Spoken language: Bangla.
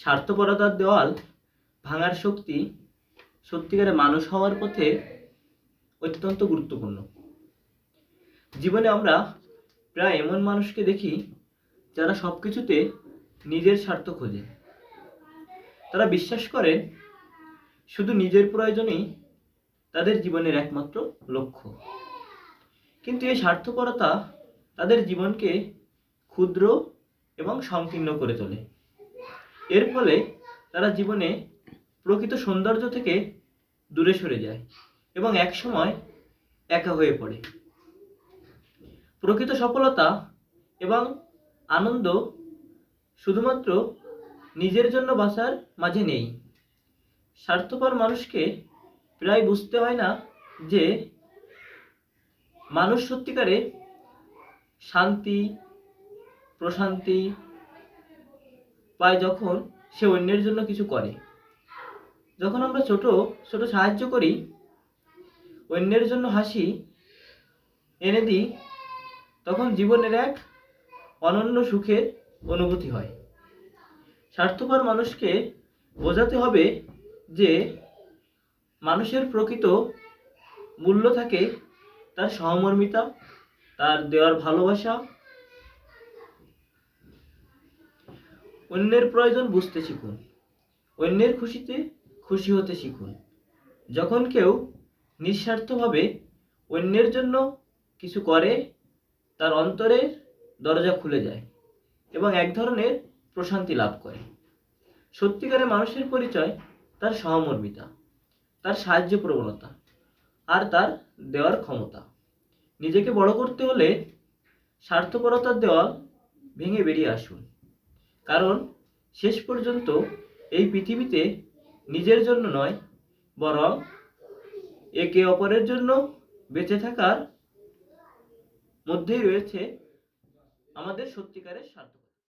স্বার্থপরতার দেওয়াল ভাঙার শক্তি সত্যিকারে মানুষ হওয়ার পথে অত্যন্ত গুরুত্বপূর্ণ। জীবনে আমরা প্রায় এমন মানুষকে দেখি যারা সবকিছুতে নিজের স্বার্থ খোঁজে। তারা বিশ্বাস করে শুধু নিজের প্রয়োজনই তাদের জীবনের একমাত্র লক্ষ্য। কিন্তু এই স্বার্থপরতা তাদের জীবনকে ক্ষুদ্র এবং সংকীর্ণ করে তোলে। এর ফলে তারা জীবনে প্রকৃত সৌন্দর্য থেকে দূরে সরে যায় এবং একসময় একা হয়ে পড়ে। প্রকৃত সফলতা এবং আনন্দ শুধুমাত্র নিজের জন্য বাঁচার মাঝে নেই। স্বার্থপর মানুষকে প্রায় বুঝতে হয় না যে মানুষ সত্যিকারে শান্তি প্রশান্তি পায় যখন সে অন্যের জন্য কিছু করে। যখন আমরা ছোট ছোট সাহায্য করি, অন্যের জন্য হাসি এনে দিই, তখন জীবনের এক অনন্য সুখের অনুভূতি হয়। স্বার্থপর মানুষকে বোঝাতে হবে যে মানুষের প্রকৃত মূল্য থাকে তার সহমর্মিতা, তার দেওয়ার ভালোবাসা। অন্যের প্রয়োজন বুঝতে শিখুন, অন্যের খুশিতে খুশি হতে শিখুন। যখন কেউ নিঃস্বার্থভাবে অন্যের জন্য কিছু করে, তার অন্তরের দরজা খুলে যায় এবং এক ধরনের প্রশান্তি লাভ করে। সত্যিকারের মানুষের পরিচয় তার সহমর্মিতা, তার সাহায্য প্রবণতা আর তার দেওয়ার ক্ষমতা। নিজেকে বড় করতে হলে স্বার্থপরতার দেওয়াল ভেঙে বেরিয়ে আসুন, কারণ শেষ পর্যন্ত এই পৃথিবীতে নিজের জন্য নয়, বরং একে অপরের জন্য বেঁচে থাকার মধ্যেই রয়েছে আমাদের সত্যিকারের স্বার্থ।